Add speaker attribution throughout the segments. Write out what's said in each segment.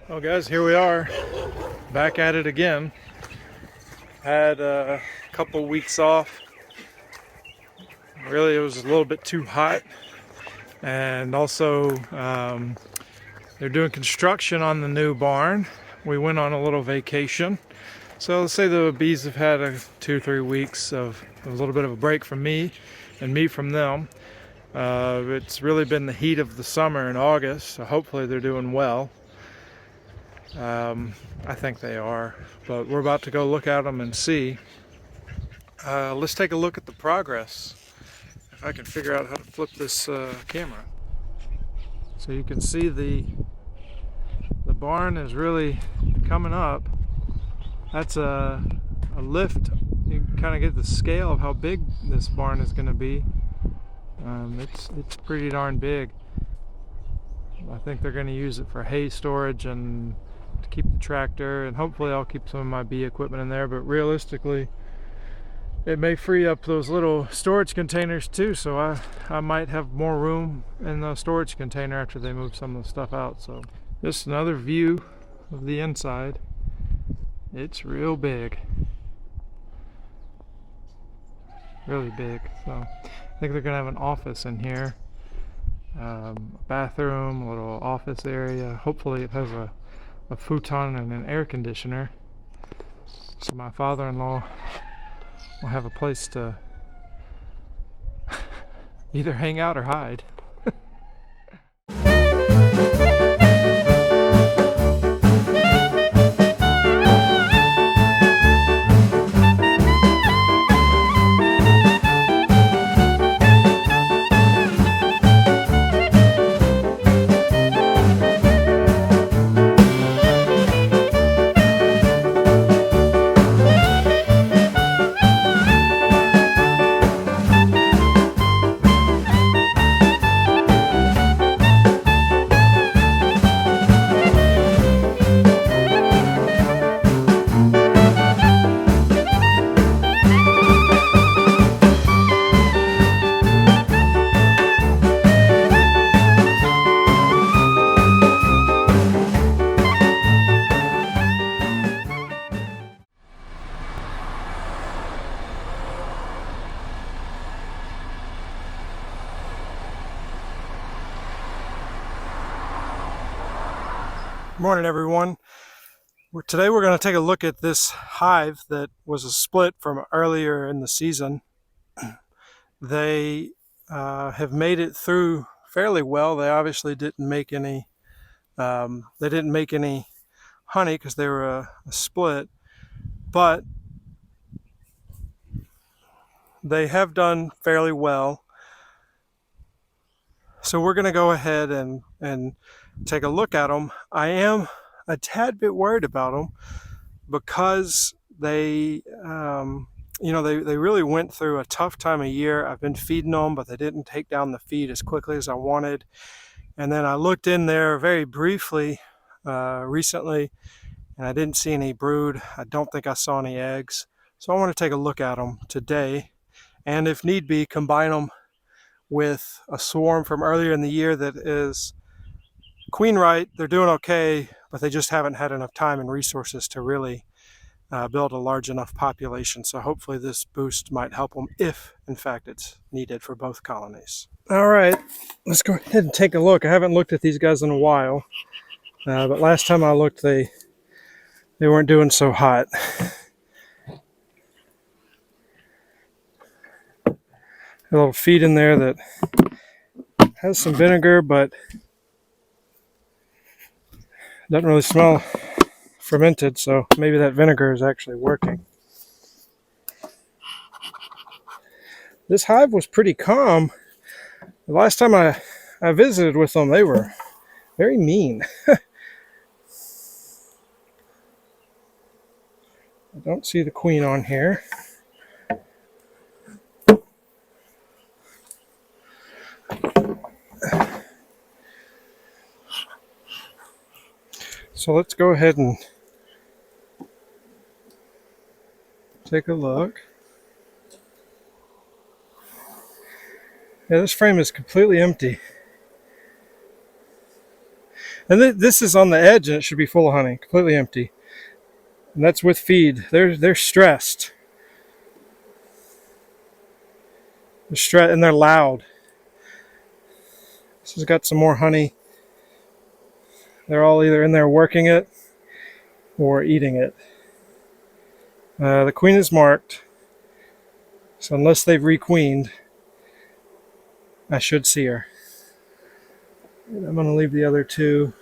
Speaker 1: Well guys, here we are, back at it again. Had a couple weeks off. Really, it was a little bit too hot. And also, they're doing construction on the new barn. We went on a little vacation. So let's say the bees have had 2-3 weeks of a little bit of a break from me and me from them. It's really been the heat of the summer in August, so hopefully they're doing well. I think they are, but we're about to go look at them and see. Let's take a look at the progress. If I can figure out how to flip this camera. So you can see the barn is really coming up. That's a lift. You can kind of get the scale of how big this barn is going to be. It's pretty darn big. I think they're going to use it for hay storage and to keep the tractor, and hopefully I'll keep some of my bee equipment in there, but realistically it may free up those little storage containers too, so I might have more room in the storage container after they move some of the stuff out. So just another view of the inside. It's real big, really big. So I think they're gonna have an office in here, a bathroom, a little office area. Hopefully it has a futon and an air conditioner, so my father-in-law will have a place to either hang out or hide. Good morning, everyone. Today we're going to take a look at this hive that was a split from earlier in the season. They have made it through fairly well. They obviously didn't make any honey because they were a split, but they have done fairly well. So we're going to go ahead and take a look at them. I am a tad bit worried about them because they really went through a tough time of year. I've been feeding them, but they didn't take down the feed as quickly as I wanted. And then I looked in there very briefly recently, and I didn't see any brood. I don't think I saw any eggs. So I want to take a look at them today, and if need be, combine them with a swarm from earlier in the year that is queen right. They're doing okay, but they just haven't had enough time and resources to really build a large enough population. So hopefully this boost might help them if in fact it's needed for both colonies. All right, let's go ahead and take a look. I haven't looked at these guys in a while, but last time I looked they weren't doing so hot. A little feed in there that has some vinegar, but doesn't really smell fermented, so maybe that vinegar is actually working. This hive was pretty calm. The last time I visited with them, they were very mean. I don't see the queen on here. So let's go ahead and take a look. Yeah, this frame is completely empty. And this is on the edge, and it should be full of honey, completely empty. And that's with feed. They're stressed. They're stressed, and they're loud. This has got some more honey. They're all either in there working it or eating it. The queen is marked, so unless they've requeened, I should see her. And I'm going to leave the other two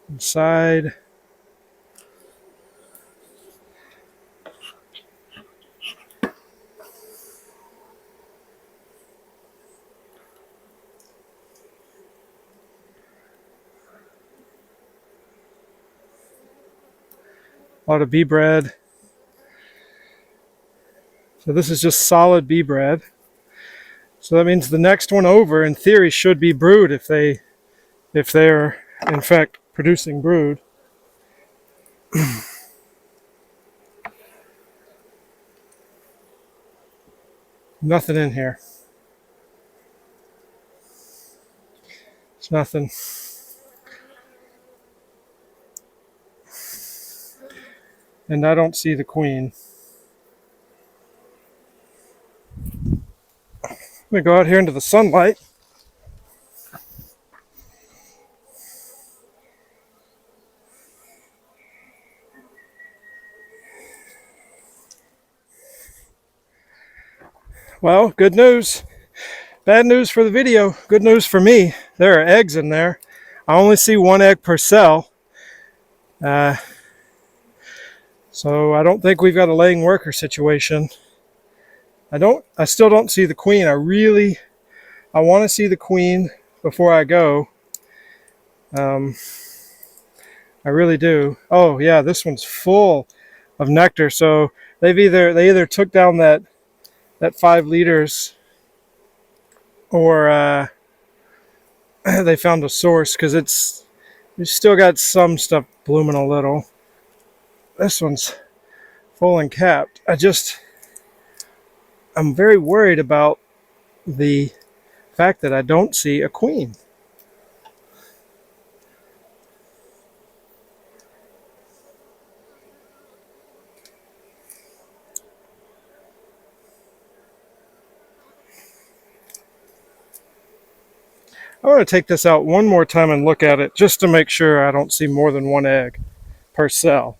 Speaker 1: inside. A lot of bee bread. So this is just solid bee bread. So that means the next one over, in theory, should be brood if they're in fact producing brood. Nothing in here. It's nothing. And I don't see the queen. I'm going to go out here into the sunlight. Well, good news. Bad news for the video. Good news for me. There are eggs in there. I only see one egg per cell. So I don't think we've got a laying worker situation. I still don't see the queen. I want to see the queen before I go. I really do. Oh yeah, this one's full of nectar. So they either took down that 5 liters, or they found a source, because it's still got some stuff blooming a little. This one's full and capped. I'm very worried about the fact that I don't see a queen. I want to take this out one more time and look at it just to make sure I don't see more than one egg per cell.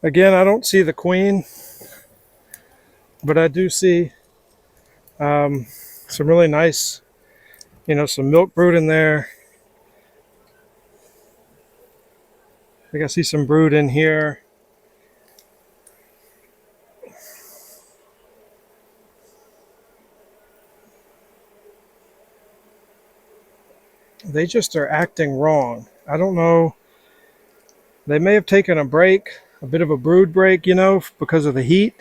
Speaker 1: Again, I don't see the queen, but I do see some really nice, some milk brood in there. I think I see some brood in here. They just are acting wrong. I don't know. They may have taken a break, a bit of a brood break, because of the heat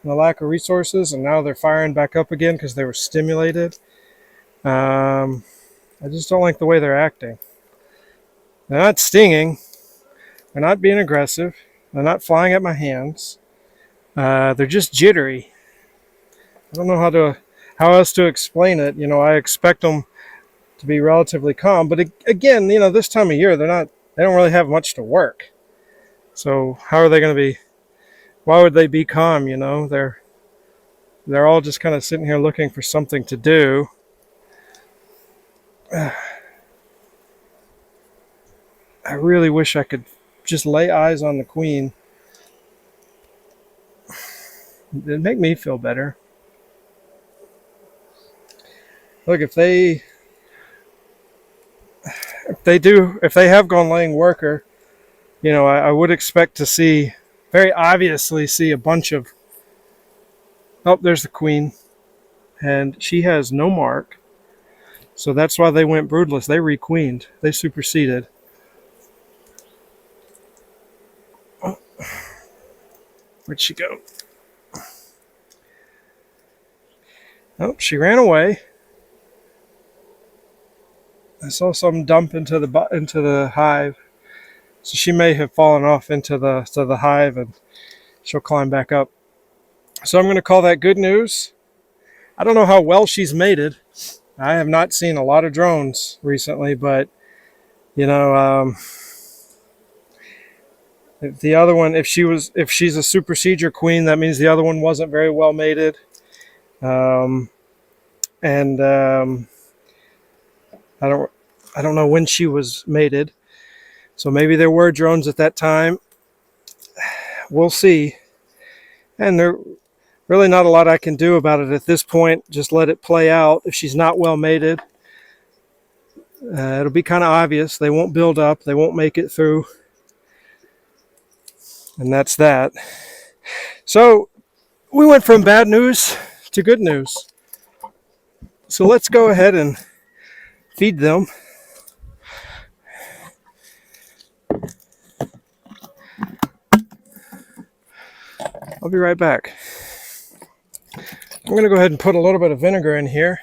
Speaker 1: and the lack of resources, and now they're firing back up again because they were stimulated. I just don't like the way they're acting. They're not stinging. They're not being aggressive. They're not flying at my hands. They're just jittery. I don't know how else to explain it. I expect them to be relatively calm, but again, this time of year, they don't really have much to work. So how are they going to be? Why would they be calm? They're all just kind of sitting here looking for something to do. I really wish I could just lay eyes on the queen. It'd make me feel better. Look, if they have gone laying worker, I would expect to very obviously see a bunch of, oh, there's the queen, and she has no mark. So that's why they went broodless. They requeened. They superseded. Oh. Where'd she go? Oh, she ran away. I saw some dump into the hive. So she may have fallen off into the hive, and she'll climb back up. So I'm going to call that good news. I don't know how well she's mated. I have not seen a lot of drones recently, but you know, if the other one, if she's a supersedure queen, that means the other one wasn't very well mated. And I don't know when she was mated, so maybe there were drones at that time. We'll see. And there really not a lot I can do about it at this point. Just let it play out. If she's not well mated, it'll be kind of obvious. They won't build up. They won't make it through. And that's that. So we went from bad news to good news. So let's go ahead and feed them. I'll be right back. I'm going to go ahead and put a little bit of vinegar in here.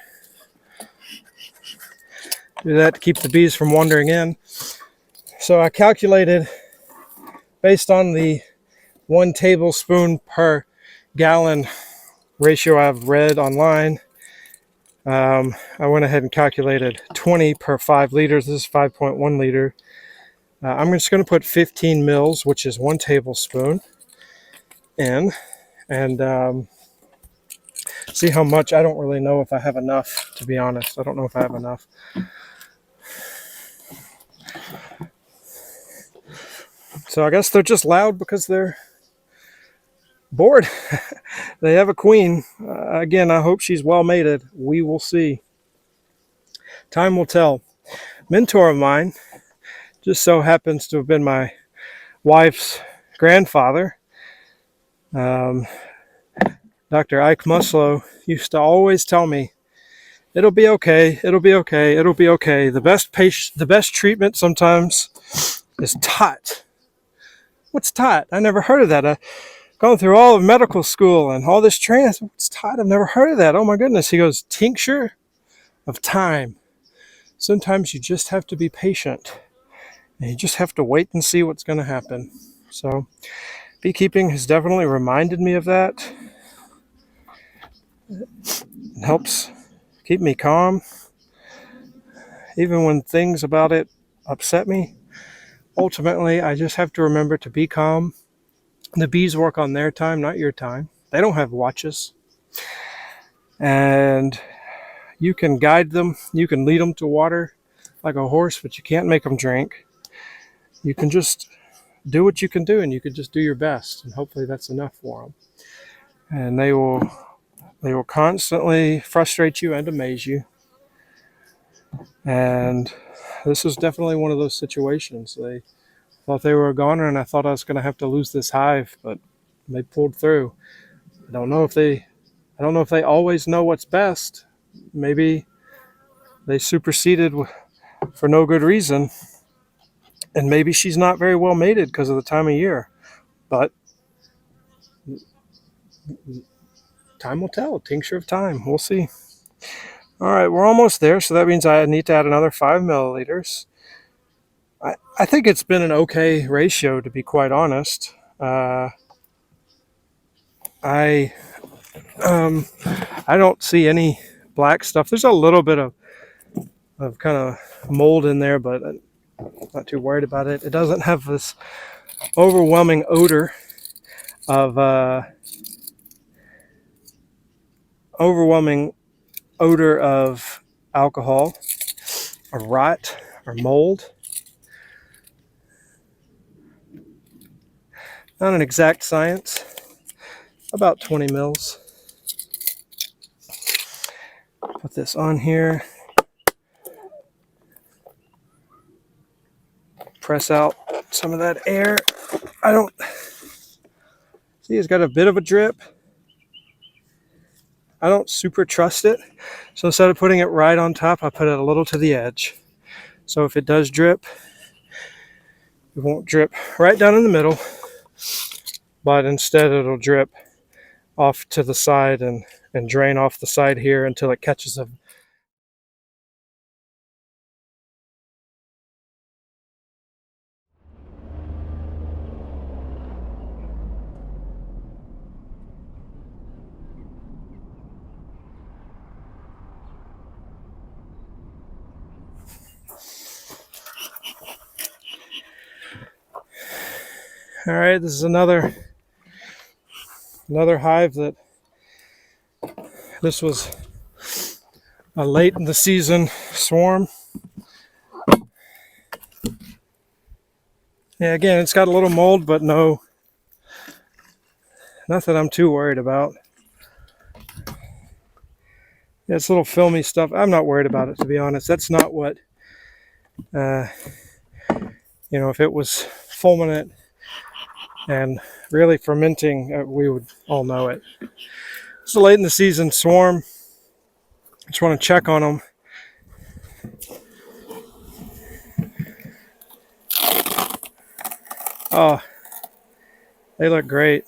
Speaker 1: Do that to keep the bees from wandering in. So I calculated, based on the 1 tablespoon per gallon ratio I've read online, I went ahead and calculated 20 per 5 liters. This is 5.1 liter. I'm just going to put 15 mils, which is 1 tablespoon, in, and see how much. I don't really know if I have enough, to be honest. I don't know if I have enough. So I guess they're just loud because they're bored. They have a queen. Again, I hope she's well mated. We will see. Time will tell. Mentor of mine just so happens to have been my wife's grandfather. Dr. Ike Muslow used to always tell me, it'll be okay, it'll be okay, it'll be okay. The best treatment sometimes is taught. What's taught? I never heard of that. I've gone through all of medical school and all this training. What's taught? I've never heard of that. Oh my goodness. He goes, tincture of time. Sometimes you just have to be patient. And you just have to wait and see what's going to happen. So beekeeping has definitely reminded me of that. It helps keep me calm. Even when things about it upset me. Ultimately, I just have to remember to be calm. The bees work on their time, not your time. They don't have watches. And you can guide them. You can lead them to water like a horse, but you can't make them drink. You can just do what you can do, and you can just do your best. And hopefully that's enough for them. And they will constantly frustrate you and amaze you. And this is definitely one of those situations. They thought they were a goner, and I thought I was going to have to lose this hive, but they pulled through. I don't know if they always know what's best. Maybe they superseded for no good reason, and maybe she's not very well mated because of the time of year. But time will tell. Tincture of time. We'll see. All right, we're almost there, so that means I need to add another 5 milliliters. I think it's been an okay ratio, to be quite honest. I don't see any black stuff. There's a little bit of kind of mold in there, but I'm not too worried about it. It doesn't have this overwhelming odor of alcohol or rot or mold. Not an exact science. About 20 mils. Put this on here. Press out some of that air. I don't see, it's got a bit of a drip. I don't super trust it. So instead of putting it right on top, I put it a little to the edge. So if it does drip, it won't drip right down in the middle, but instead it'll drip off to the side and drain off the side here until it catches a All right, this is another hive that this was a late in the season swarm. Yeah, again, it's got a little mold, but nothing I'm too worried about. Yeah, it's little filmy stuff. I'm not worried about it, to be honest. That's not what, if it was fulminant and really fermenting, we would all know it. It's a late in the season swarm. Just want to check on them. Oh, they look great.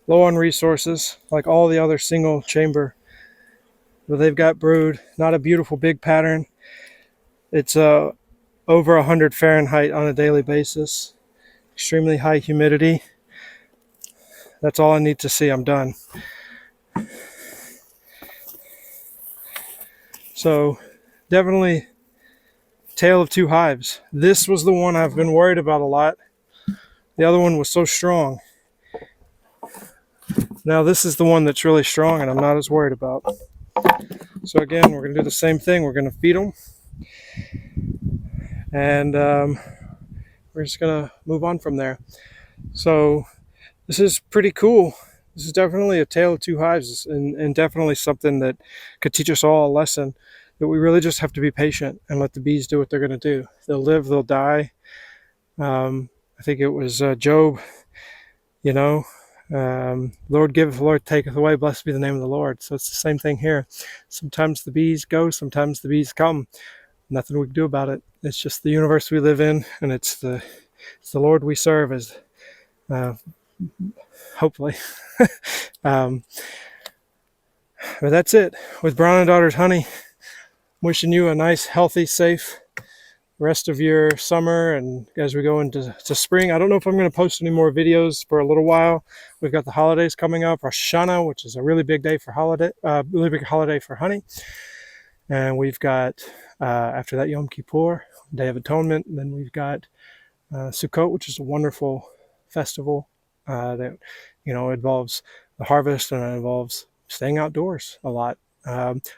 Speaker 1: Low on resources, like all the other single chamber, but they've got brood. Not a beautiful big pattern. It's over 100 Fahrenheit on a daily basis. Extremely high humidity. That's all I need to see. I'm done. So definitely tale of two hives. This was the one I've been worried about a lot. The other one was so strong. Now this is the one that's really strong and I'm not as worried about. So again, we're going to do the same thing. We're going to feed them. And we're just going to move on from there. So this is pretty cool. This is definitely a tale of two hives, and definitely something that could teach us all a lesson that we really just have to be patient and let the bees do what they're going to do. They'll live, they'll die. I think it was Job, Lord giveth, Lord taketh away, blessed be the name of the Lord. So it's the same thing here. Sometimes the bees go, sometimes the bees come. Nothing we can do about it. It's just the universe we live in, and it's the Lord we serve, as hopefully. But that's it with Brown and Daughters honey. Wishing you a nice, healthy, safe rest of your summer, and as we go into spring. I don't know if I'm going to post any more videos for a little while. We've got the holidays coming up, Rosh Hashanah, which is a really big day for really big holiday for honey, and we've got after that Yom Kippur, Day of Atonement, and then we've got Sukkot, which is a wonderful festival that involves the harvest, and it involves staying outdoors a lot.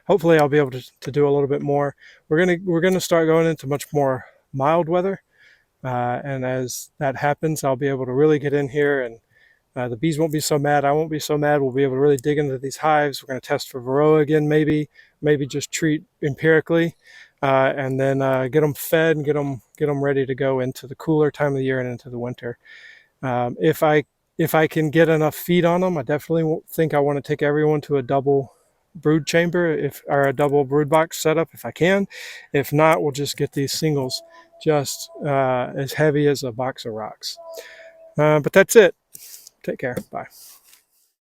Speaker 1: Hopefully I'll be able to do a little bit more. We're gonna start going into much more mild weather, and as that happens, I'll be able to really get in here, and the bees won't be so mad. I won't be so mad. We'll be able to really dig into these hives. We're going to test for Varroa again, maybe just treat empirically, and then get them fed and get them ready to go into the cooler time of the year and into the winter. If I can get enough feed on them, I definitely think I want to take everyone to a double brood chamber, or a double brood box setup if I can. If not, we'll just get these singles just as heavy as a box of rocks. But that's it. Take care. Bye.